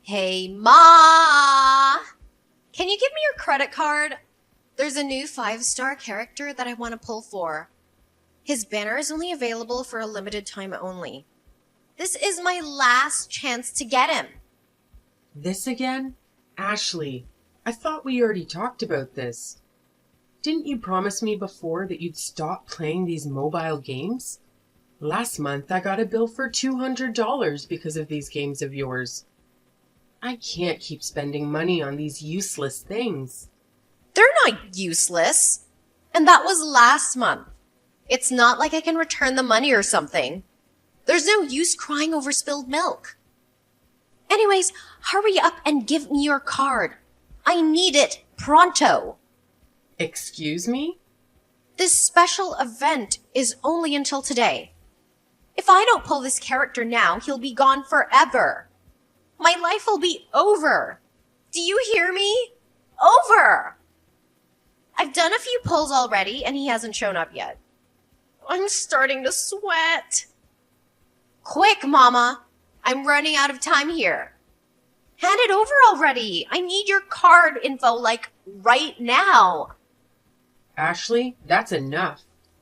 Hey, Ma! Can you give me your credit card? There's a new 5-star character that I want to pull for. His banner is only available for a limited time only. This is my last chance to get him. This again? Ashley, I thought we already talked about this. Didn't you promise me before that you'd stop playing these mobile games? Last month I got a bill for $200 because of these games of yours. I can't keep spending money on these useless things. They're not useless. And that was last month. It's not like I can return the money or something. There's no use crying over spilled milk. Anyways, hurry up and give me your card. I need it pronto. Excuse me? This special event is only until today. If I don't pull this character now, he'll be gone forever. My life will be over. Do you hear me? Over! I've done a few pulls already, and he hasn't shown up yet. I'm starting to sweat. Quick, Mama. I'm running out of time here. Hand it over already. I need your card info, right now. Ashley, that's enough.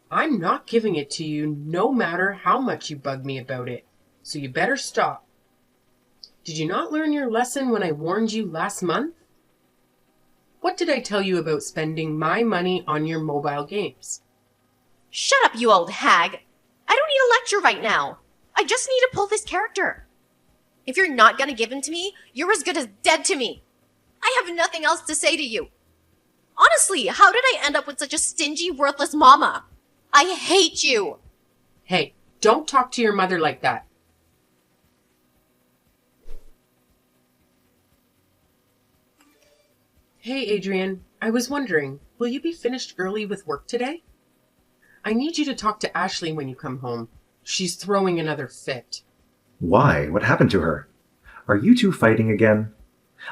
I'm not giving it to you no matter how much you bug me about it. So you better stop. Did you not learn your lesson when I warned you last month? What did I tell you about spending my money on your mobile games? Shut up, you old hag. I don't need a lecture right now. I just need to pull this character. If you're not gonna give him to me, you're as good as dead to me. I have nothing else to say to you. Honestly, how did I end up with such a stingy, worthless mama? I hate you. Hey, don't talk to your mother like that. Hey, Adrian, I was wondering, will you be finished early with work today? I need you to talk to Ashley when you come home. She's throwing another fit. Why? What happened to her? Are you two fighting again?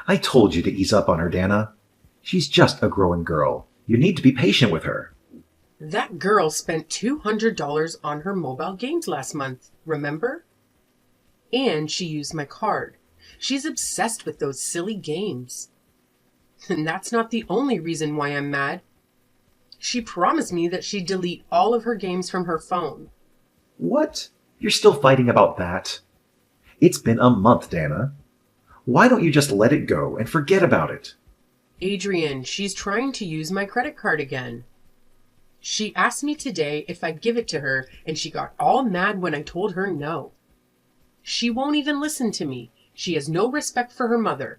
I told you to ease up on her, Dana. She's just a growing girl. You need to be patient with her. That girl spent $200 on her mobile games last month, remember? And she used my card. She's obsessed with those silly games. And that's not the only reason why I'm mad. She promised me that she'd delete all of her games from her phone. What? You're still fighting about that? It's been a month, Dana. Why don't you just let it go and forget about it? Adrian, she's trying to use my credit card again. She asked me today if I'd give it to her, and she got all mad when I told her no. She won't even listen to me. She has no respect for her mother.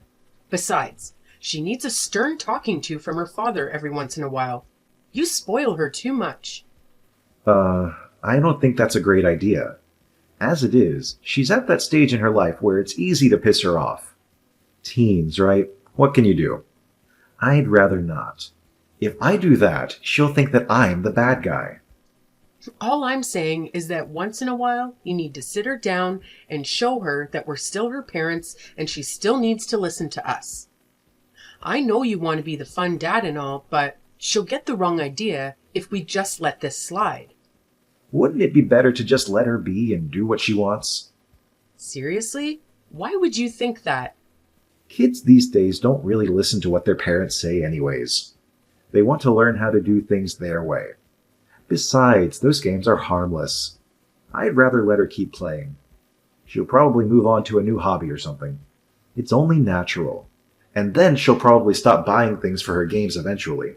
Besides, she needs a stern talking to from her father every once in a while. You spoil her too much. I don't think that's a great idea. As it is, she's at that stage in her life where it's easy to piss her off. Teens, right? What can you do? I'd rather not. If I do that, she'll think that I'm the bad guy. All I'm saying is that once in a while, you need to sit her down and show her that we're still her parents and she still needs to listen to us. I know you want to be the fun dad and all, but she'll get the wrong idea if we just let this slide. Wouldn't it be better to just let her be and do what she wants? Seriously? Why would you think that? Kids these days don't really listen to what their parents say anyways. They want to learn how to do things their way. Besides, those games are harmless. I'd rather let her keep playing. She'll probably move on to a new hobby or something. It's only natural. And then she'll probably stop buying things for her games eventually.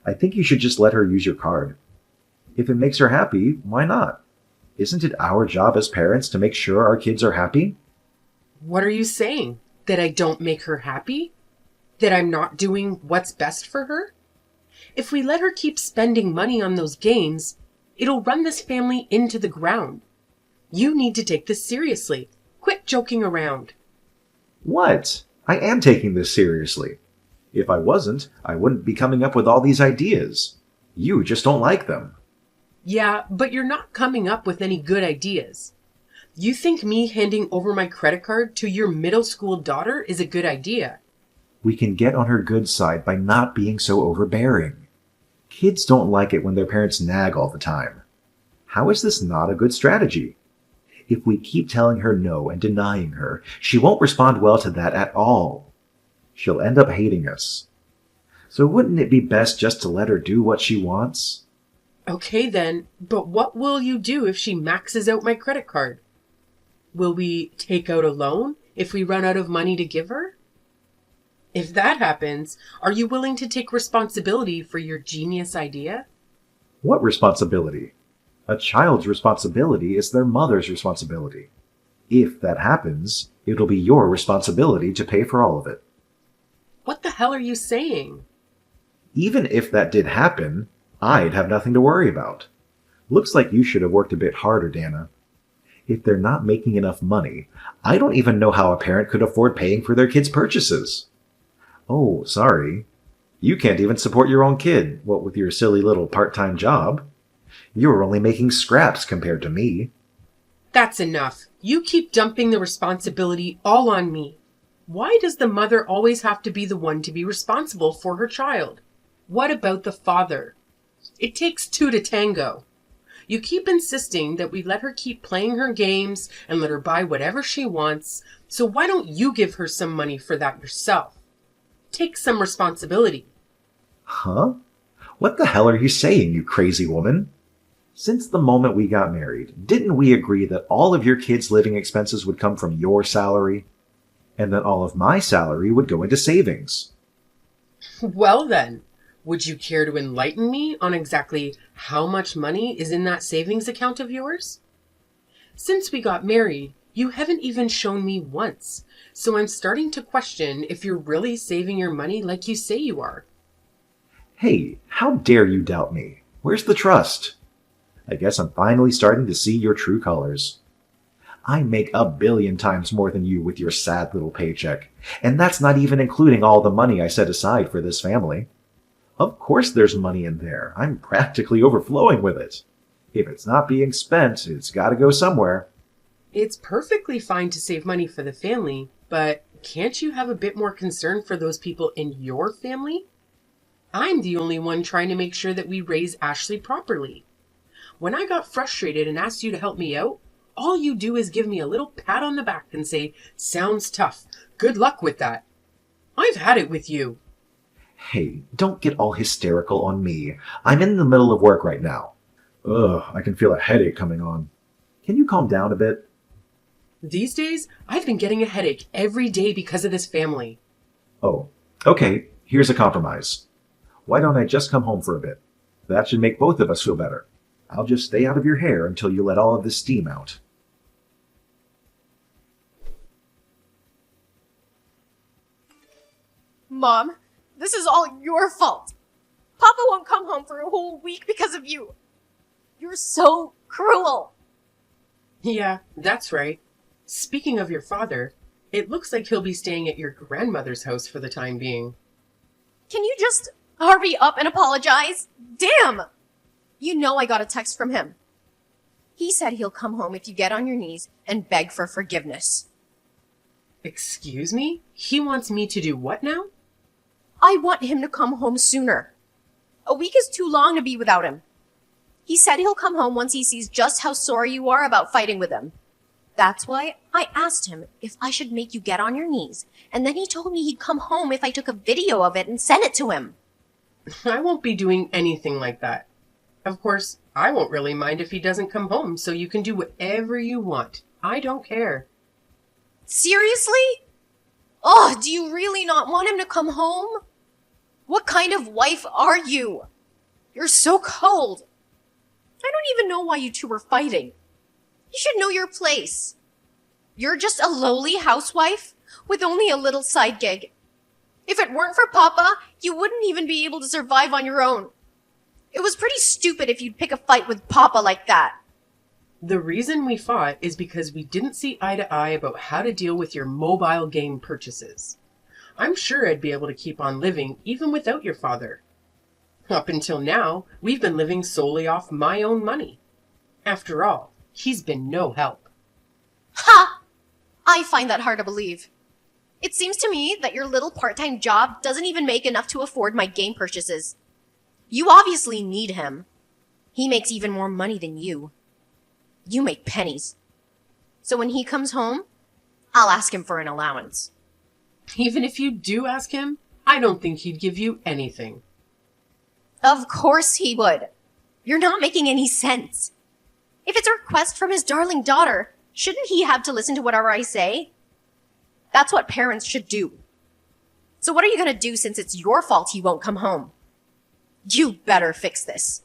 I think you should just let her use your card. If it makes her happy, why not? Isn't it our job as parents to make sure our kids are happy? What are you saying? That I don't make her happy? That I'm not doing what's best for her? If we let her keep spending money on those games, it'll run this family into the ground. You need to take this seriously. Quit joking around. What? I am taking this seriously. If I wasn't, I wouldn't be coming up with all these ideas. You just don't like them. Yeah, but you're not coming up with any good ideas. You think me handing over my credit card to your middle school daughter is a good idea? We can get on her good side by not being so overbearing. Kids don't like it when their parents nag all the time. How is this not a good strategy? If we keep telling her no and denying her, she won't respond well to that at all. She'll end up hating us. So wouldn't it be best just to let her do what she wants? Okay then, but what will you do if she maxes out my credit card? Will we take out a loan if we run out of money to give her? If that happens, are you willing to take responsibility for your genius idea? What responsibility? A child's responsibility is their mother's responsibility. If that happens, it'll be your responsibility to pay for all of it. What the hell are you saying? Even if that did happen, I'd have nothing to worry about. Looks like you should have worked a bit harder, Dana. If they're not making enough money, I don't even know how a parent could afford paying for their kids' purchases. Oh, sorry. You can't even support your own kid, what with your silly little part-time job. You're only making scraps compared to me. That's enough. You keep dumping the responsibility all on me. Why does the mother always have to be the one to be responsible for her child? What about the father? It takes two to tango. You keep insisting that we let her keep playing her games and let her buy whatever she wants, so why don't you give her some money for that yourself? Take some responsibility. Huh? What the hell are you saying, you crazy woman? Since the moment we got married, didn't we agree that all of your kids' living expenses would come from your salary? And that all of my salary would go into savings? Well then, would you care to enlighten me on exactly how much money is in that savings account of yours? Since we got married, you haven't even shown me once, so I'm starting to question if you're really saving your money like you say you are. Hey, how dare you doubt me? Where's the trust? I guess I'm finally starting to see your true colors. I make 1 billion times more than you with your sad little paycheck, and that's not even including all the money I set aside for this family. Of course there's money in there. I'm practically overflowing with it. If it's not being spent, it's gotta go somewhere. It's perfectly fine to save money for the family, but can't you have a bit more concern for those people in your family? I'm the only one trying to make sure that we raise Ashley properly. When I got frustrated and asked you to help me out, all you do is give me a little pat on the back and say, "Sounds tough. Good luck with that." I've had it with you. Hey, don't get all hysterical on me. I'm in the middle of work right now. Ugh, I can feel a headache coming on. Can you calm down a bit? These days, I've been getting a headache every day because of this family. Oh, okay, here's a compromise. Why don't I just come home for a bit? That should make both of us feel better. I'll just stay out of your hair until you let all of this steam out. Mom, this is all your fault. Papa won't come home for a whole week because of you. You're so cruel. Yeah, that's right. Speaking of your father, it looks like he'll be staying at your grandmother's house for the time being. Can you just hurry up and apologize? Damn! You know I got a text from him. He said he'll come home if you get on your knees and beg for forgiveness. Excuse me? He wants me to do what now? I want him to come home sooner. A week is too long to be without him. He said he'll come home once he sees just how sorry you are about fighting with him. That's why I asked him if I should make you get on your knees, and then he told me he'd come home if I took a video of it and sent it to him. I won't be doing anything like that. Of course, I won't really mind if he doesn't come home, so you can do whatever you want. I don't care. Seriously? Oh, do you really not want him to come home? What kind of wife are you? You're so cold. I don't even know why you two were fighting. You should know your place. You're just a lowly housewife with only a little side gig. If it weren't for Papa, you wouldn't even be able to survive on your own. It was pretty stupid if you'd pick a fight with Papa like that. The reason we fought is because we didn't see eye to eye about how to deal with your mobile game purchases. I'm sure I'd be able to keep on living even without your father. Up until now, we've been living solely off my own money. After all, he's been no help. Ha! I find that hard to believe. It seems to me that your little part-time job doesn't even make enough to afford my game purchases. You obviously need him. He makes even more money than you. You make pennies. So when he comes home, I'll ask him for an allowance. Even if you do ask him, I don't think he'd give you anything. Of course he would. You're not making any sense. If it's a request from his darling daughter, shouldn't he have to listen to whatever I say? That's what parents should do. So what are you going to do since it's your fault he won't come home? You better fix this.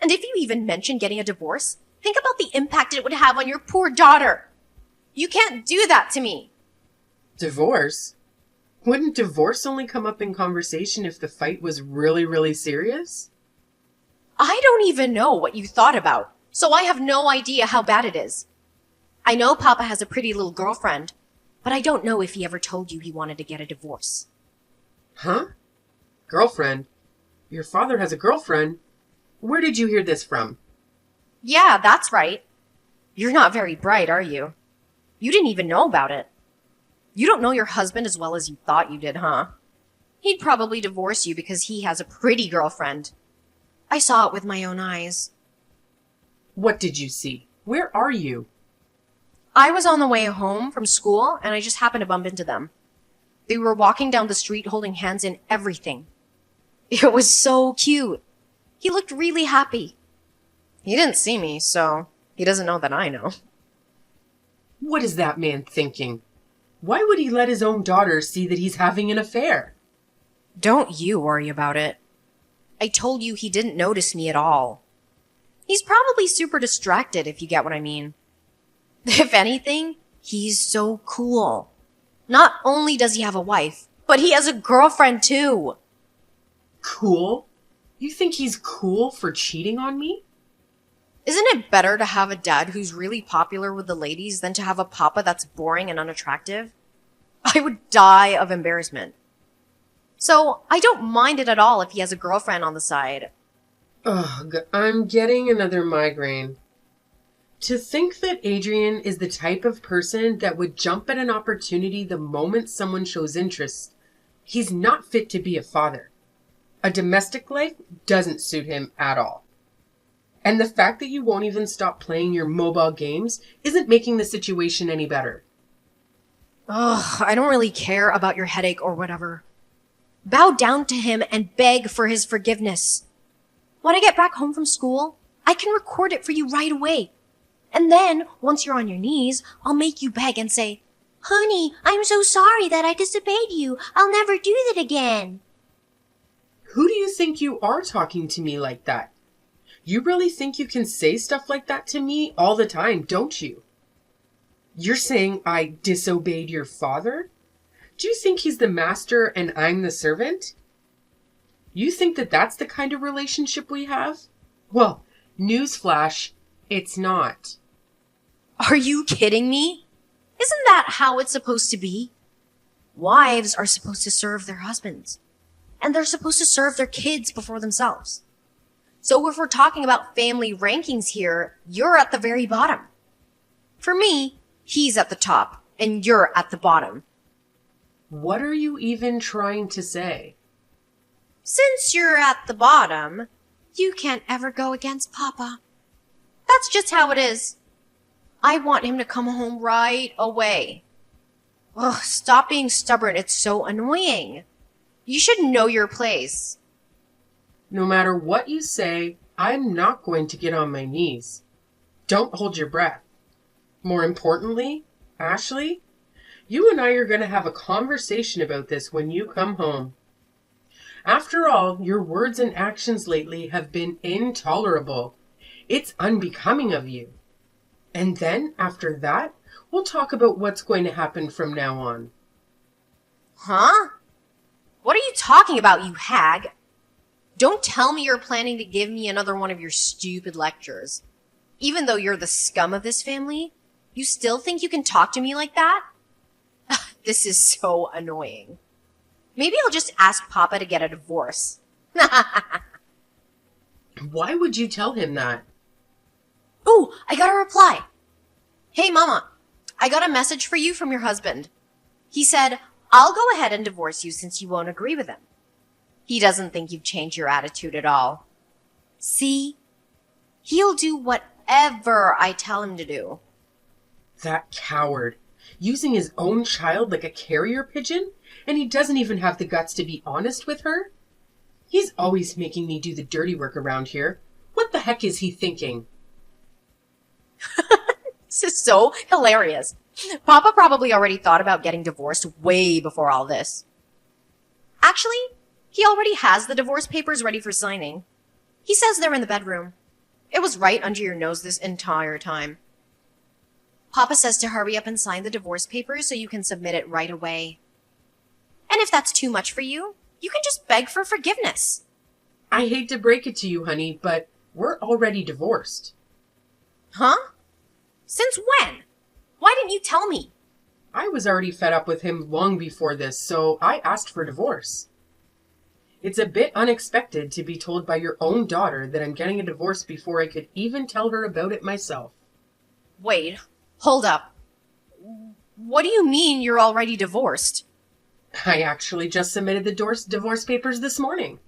And if you even mention getting a divorce, think about the impact it would have on your poor daughter. You can't do that to me. Divorce? Wouldn't divorce only come up in conversation if the fight was really, really serious? I don't even know what you thought about, so I have no idea how bad it is. I know Papa has a pretty little girlfriend, but I don't know if he ever told you he wanted to get a divorce. Huh? Girlfriend? Your father has a girlfriend? Where did you hear this from? Yeah, that's right. You're not very bright, are you? You didn't even know about it. You don't know your husband as well as you thought you did, huh? He'd probably divorce you because he has a pretty girlfriend. I saw it with my own eyes. What did you see? Where are you? I was on the way home from school and I just happened to bump into them. They were walking down the street holding hands and everything. It was so cute. He looked really happy. He didn't see me, so he doesn't know that I know. What is that man thinking? Why would he let his own daughter see that he's having an affair? Don't you worry about it. I told you he didn't notice me at all. He's probably super distracted, if you get what I mean. If anything, he's so cool. Not only does he have a wife, but he has a girlfriend too. Cool? You think he's cool for cheating on me? Isn't it better to have a dad who's really popular with the ladies than to have a papa that's boring and unattractive? I would die of embarrassment. So I don't mind it at all if he has a girlfriend on the side. Ugh, I'm getting another migraine. To think that Adrian is the type of person that would jump at an opportunity the moment someone shows interest, he's not fit to be a father. A domestic life doesn't suit him at all. And the fact that you won't even stop playing your mobile games isn't making the situation any better. Ugh, I don't really care about your headache or whatever. Bow down to him and beg for his forgiveness. When I get back home from school, I can record it for you right away. And then, once you're on your knees, I'll make you beg and say, "Honey, I'm so sorry that I disobeyed you. I'll never do that again." Who do you think you are talking to me like that? You really think you can say stuff like that to me all the time, don't you? You're saying I disobeyed your father? Do you think he's the master and I'm the servant? You think that that's the kind of relationship we have? Well, newsflash, it's not. Are you kidding me? Isn't that how it's supposed to be? Wives are supposed to serve their husbands. And they're supposed to serve their kids before themselves. So if we're talking about family rankings here, you're at the very bottom. For me, he's at the top and you're at the bottom. What are you even trying to say? Since you're at the bottom, you can't ever go against Papa. That's just how it is. I want him to come home right away. Ugh, stop being stubborn. It's so annoying. You should know your place. No matter what you say, I'm not going to get on my knees. Don't hold your breath. More importantly, Ashley, you and I are going to have a conversation about this when you come home. After all, your words and actions lately have been intolerable. It's unbecoming of you. And then, after that, we'll talk about what's going to happen from now on. Huh? What are you talking about, you hag? Don't tell me you're planning to give me another one of your stupid lectures. Even though you're the scum of this family, you still think you can talk to me like that? This is so annoying. Maybe I'll just ask Papa to get a divorce. Why would you tell him that? Ooh, I got a reply. Hey, Mama, I got a message for you from your husband. He said, I'll go ahead and divorce you since you won't agree with him. He doesn't think you've changed your attitude at all. See? He'll do whatever I tell him to do. That coward. Using his own child like a carrier pigeon? And he doesn't even have the guts to be honest with her? He's always making me do the dirty work around here. What the heck is he thinking? This is so hilarious. Papa probably already thought about getting divorced way before all this. Actually, he already has the divorce papers ready for signing. He says they're in the bedroom. It was right under your nose this entire time. Papa says to hurry up and sign the divorce papers so you can submit it right away. And if that's too much for you, you can just beg for forgiveness. I hate to break it to you, honey, but we're already divorced. Huh? Since when? Why didn't you tell me? I was already fed up with him long before this, so I asked for divorce. It's a bit unexpected to be told by your own daughter that I'm getting a divorce before I could even tell her about it myself. Wait, hold up. What do you mean you're already divorced? I actually just submitted the divorce papers this morning.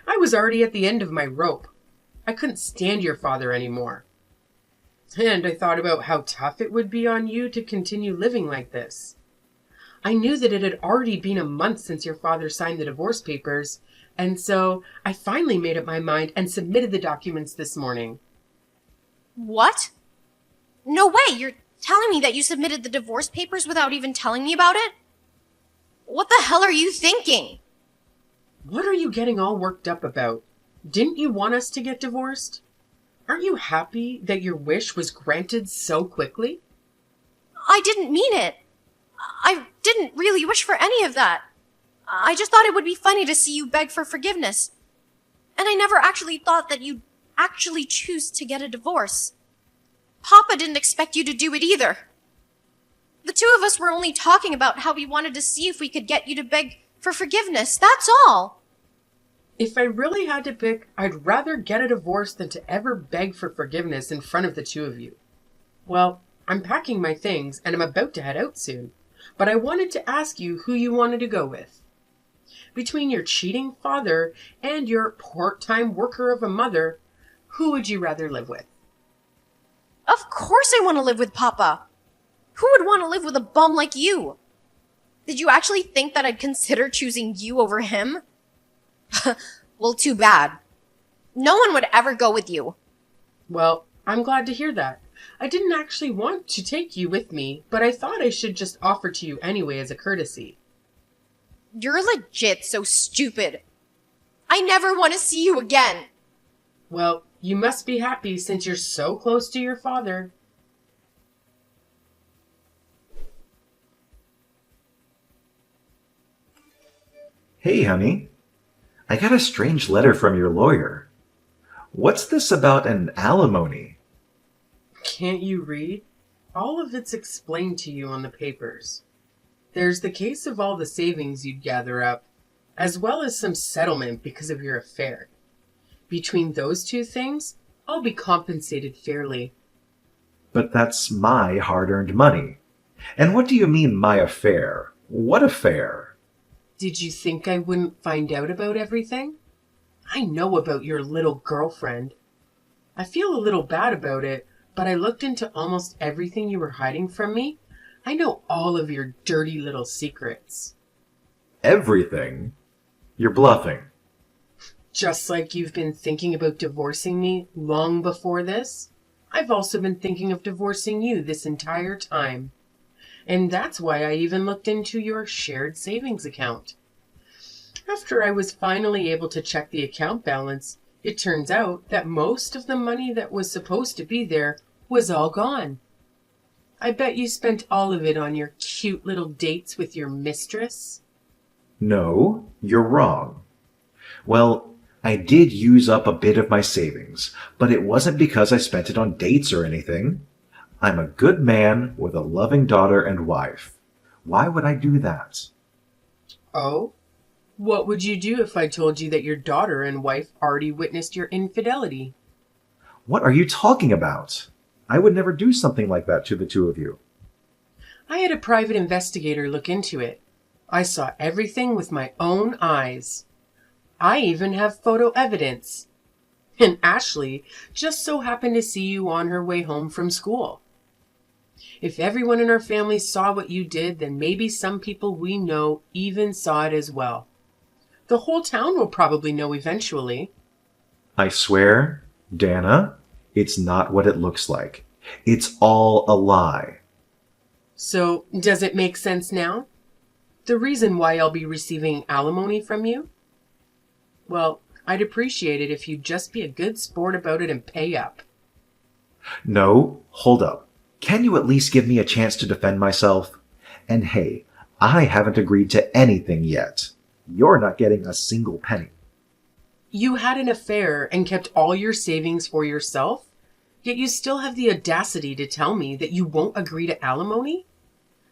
I was already at the end of my rope. I couldn't stand your father anymore. And I thought about how tough it would be on you to continue living like this. I knew that it had already been a month since your father signed the divorce papers, and so I finally made up my mind and submitted the documents this morning. What? No way, you're telling me that you submitted the divorce papers without even telling me about it? What the hell are you thinking? What are you getting all worked up about? Didn't you want us to get divorced? Aren't you happy that your wish was granted so quickly? I didn't mean it. I didn't really wish for any of that. I just thought it would be funny to see you beg for forgiveness. And I never actually thought that you'd actually choose to get a divorce. Papa didn't expect you to do it either. The two of us were only talking about how we wanted to see if we could get you to beg for forgiveness, that's all. If I really had to pick, I'd rather get a divorce than to ever beg for forgiveness in front of the two of you. Well, I'm packing my things and I'm about to head out soon, but I wanted to ask you who you wanted to go with. Between your cheating father and your part-time worker of a mother, who would you rather live with? Of course I want to live with Papa. Who would want to live with a bum like you? Did you actually think that I'd consider choosing you over him? Well, too bad. No one would ever go with you. Well, I'm glad to hear that. I didn't actually want to take you with me, but I thought I should just offer to you anyway as a courtesy. You're legit so stupid. I never want to see you again. Well, you must be happy since you're so close to your father. Hey, honey. I got a strange letter from your lawyer. What's this about an alimony? Can't you read? All of it's explained to you on the papers. There's the case of all the savings you'd gather up, as well as some settlement because of your affair. Between those two things, I'll be compensated fairly. But that's my hard-earned money. And what do you mean, my affair? What affair? Did you think I wouldn't find out about everything? I know about your little girlfriend. I feel a little bad about it, but I looked into almost everything you were hiding from me. I know all of your dirty little secrets. Everything? You're bluffing. Just like you've been thinking about divorcing me long before this, I've also been thinking of divorcing you this entire time. And that's why I even looked into your shared savings account. After I was finally able to check the account balance, it turns out that most of the money that was supposed to be there was all gone. I bet you spent all of it on your cute little dates with your mistress. No, you're wrong. Well, I did use up a bit of my savings, but it wasn't because I spent it on dates or anything. I'm a good man with a loving daughter and wife. Why would I do that? Oh? What would you do if I told you that your daughter and wife already witnessed your infidelity? What are you talking about? I would never do something like that to the two of you. I had a private investigator look into it. I saw everything with my own eyes. I even have photo evidence. And Ashley just so happened to see you on her way home from school. If everyone in our family saw what you did, then maybe some people we know even saw it as well. The whole town will probably know eventually. I swear, Dana, it's not what it looks like. It's all a lie. So, does it make sense now? The reason why I'll be receiving alimony from you? Well, I'd appreciate it if you'd just be a good sport about it and pay up. No, hold up. Can you at least give me a chance to defend myself? And hey, I haven't agreed to anything yet. You're not getting a single penny. You had an affair and kept all your savings for yourself, yet you still have the audacity to tell me that you won't agree to alimony?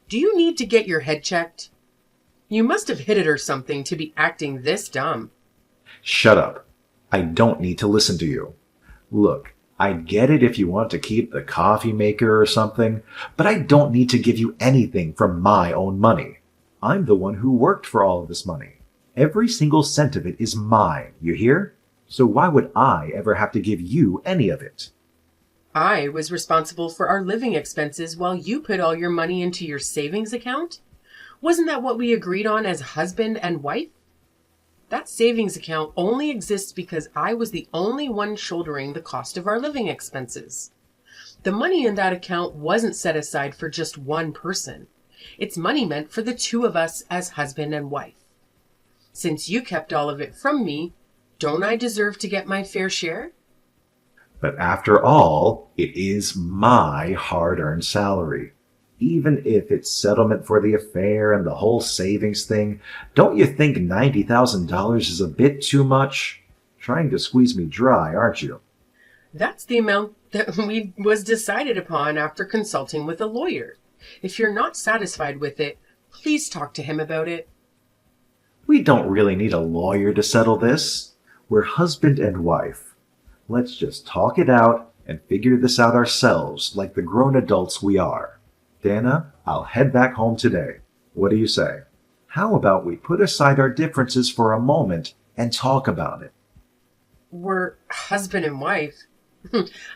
Do you need to get your head checked? You must have hit it or something to be acting this dumb. Shut up. I don't need to listen to you. Look, I'd get it if you want to keep the coffee maker or something, but I don't need to give you anything from my own money. I'm the one who worked for all of this money. Every single cent of it is mine, you hear? So why would I ever have to give you any of it? I was responsible for our living expenses while you put all your money into your savings account? Wasn't that what we agreed on as husband and wife? That savings account only exists because I was the only one shouldering the cost of our living expenses. The money in that account wasn't set aside for just one person. It's money meant for the two of us as husband and wife. Since you kept all of it from me, don't I deserve to get my fair share? But after all, it is my hard-earned salary. Even if it's settlement for the affair and the whole savings thing, don't you think $90,000 is a bit too much? Trying to squeeze me dry, aren't you? That's the amount that was decided upon after consulting with a lawyer. If you're not satisfied with it, please talk to him about it. We don't really need a lawyer to settle this. We're husband and wife. Let's just talk it out and figure this out ourselves like the grown adults we are. Dana, I'll head back home today. What do you say? How about we put aside our differences for a moment and talk about it? We're husband and wife.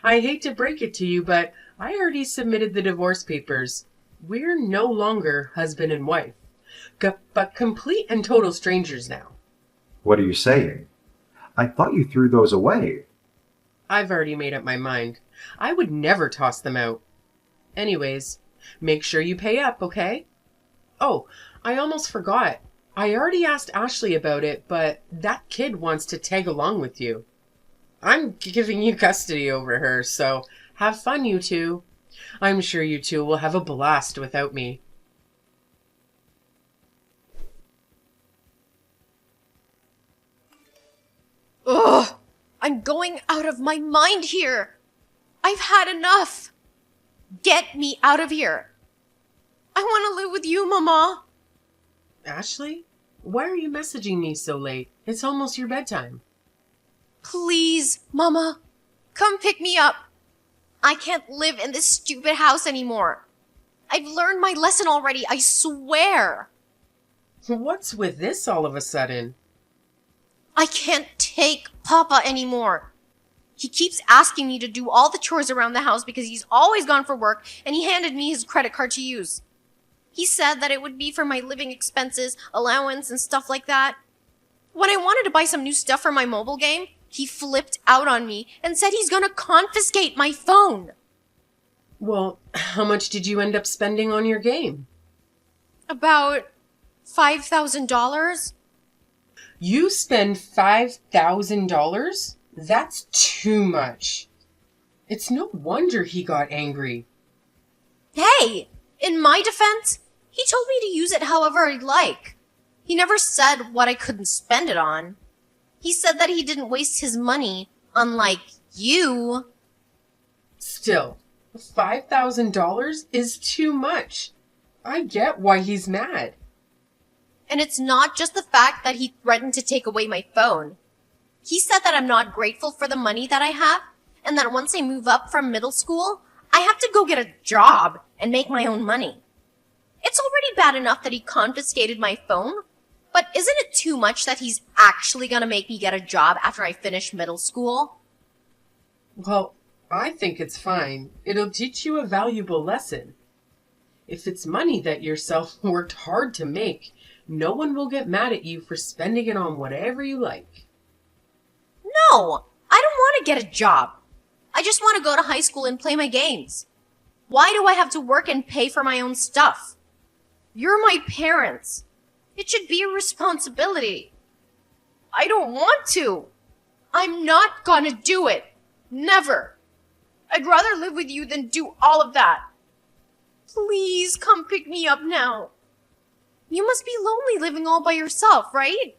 I hate to break it to you, but I already submitted the divorce papers. We're no longer husband and wife, but complete and total strangers now. What are you saying? I thought you threw those away. I've already made up my mind. I would never toss them out. Anyways, make sure you pay up, okay? Oh, I almost forgot. I already asked Ashley about it, but that kid wants to tag along with you. I'm giving you custody over her, so have fun, you two. I'm sure you two will have a blast without me. Ugh! I'm going out of my mind here! I've had enough! Get me out of here! I want to live with you, Mama! Ashley, why are you messaging me so late? It's almost your bedtime. Please, Mama, come pick me up. I can't live in this stupid house anymore. I've learned my lesson already, I swear. What's with this all of a sudden? I can't take Papa anymore. He keeps asking me to do all the chores around the house because he's always gone for work, and he handed me his credit card to use. He said that it would be for my living expenses, allowance, and stuff like that. When I wanted to buy some new stuff for my mobile game, he flipped out on me and said he's gonna confiscate my phone. Well, how much did you end up spending on your game? About $5,000? You spend $5,000? That's too much. It's no wonder he got angry. Hey, in my defense, he told me to use it however I'd like. He never said what I couldn't spend it on. He said that he didn't waste his money, unlike you. Still, $5,000 is too much. I get why he's mad. And it's not just the fact that he threatened to take away my phone. He said that I'm not grateful for the money that I have, and that once I move up from middle school, I have to go get a job and make my own money. It's already bad enough that he confiscated my phone, but isn't it too much that he's actually gonna make me get a job after I finish middle school? Well, I think it's fine. It'll teach you a valuable lesson. If it's money that yourself worked hard to make, no one will get mad at you for spending it on whatever you like. No, I don't want to get a job. I just want to go to high school and play my games. Why do I have to work and pay for my own stuff? You're my parents. It should be a responsibility. I don't want to. I'm not gonna do it. Never. I'd rather live with you than do all of that. Please come pick me up now. You must be lonely living all by yourself, right?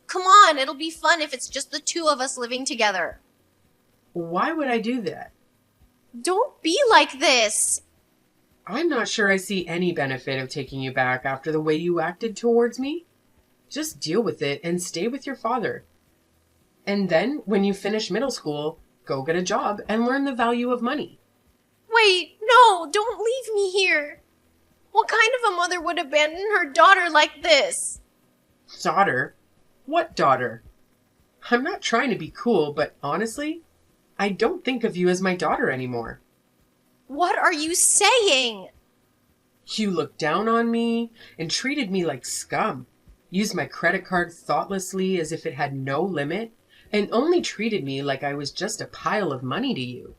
Come on, it'll be fun if it's just the two of us living together. Why would I do that? Don't be like this. I'm not sure I see any benefit of taking you back after the way you acted towards me. Just deal with it and stay with your father. And then, when you finish middle school, go get a job and learn the value of money. Wait, no, don't leave me here. What kind of a mother would abandon her daughter like this? Daughter? What daughter? I'm not trying to be cool, but honestly, I don't think of you as my daughter anymore. What are you saying? You looked down on me and treated me like scum, used my credit card thoughtlessly as if it had no limit, and only treated me like I was just a pile of money to you.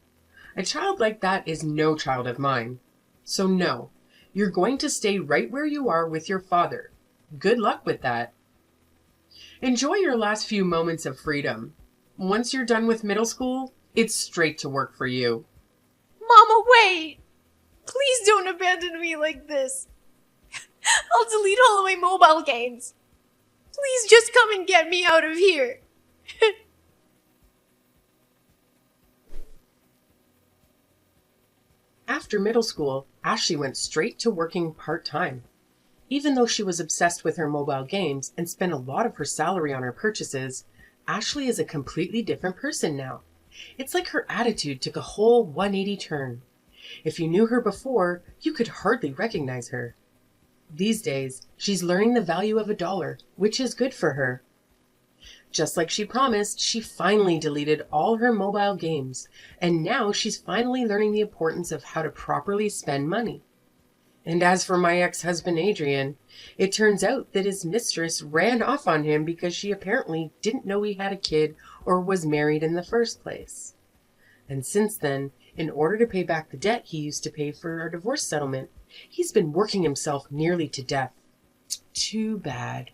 A child like that is no child of mine. So no, you're going to stay right where you are with your father. Good luck with that. Enjoy your last few moments of freedom. Once you're done with middle school, it's straight to work for you. Mama, wait! Please don't abandon me like this. I'll delete all of my mobile games. Please just come and get me out of here. After middle school, Ashley went straight to working part-time. Even though she was obsessed with her mobile games and spent a lot of her salary on her purchases, Ashley is a completely different person now. It's like her attitude took a whole 180 turn. If you knew her before, you could hardly recognize her. These days, she's learning the value of $1, which is good for her. Just like she promised, she finally deleted all her mobile games, and now she's finally learning the importance of how to properly spend money. And as for my ex-husband Adrian, it turns out that his mistress ran off on him because she apparently didn't know he had a kid or was married in the first place. And since then, in order to pay back the debt he used to pay for our divorce settlement, he's been working himself nearly to death. Too bad.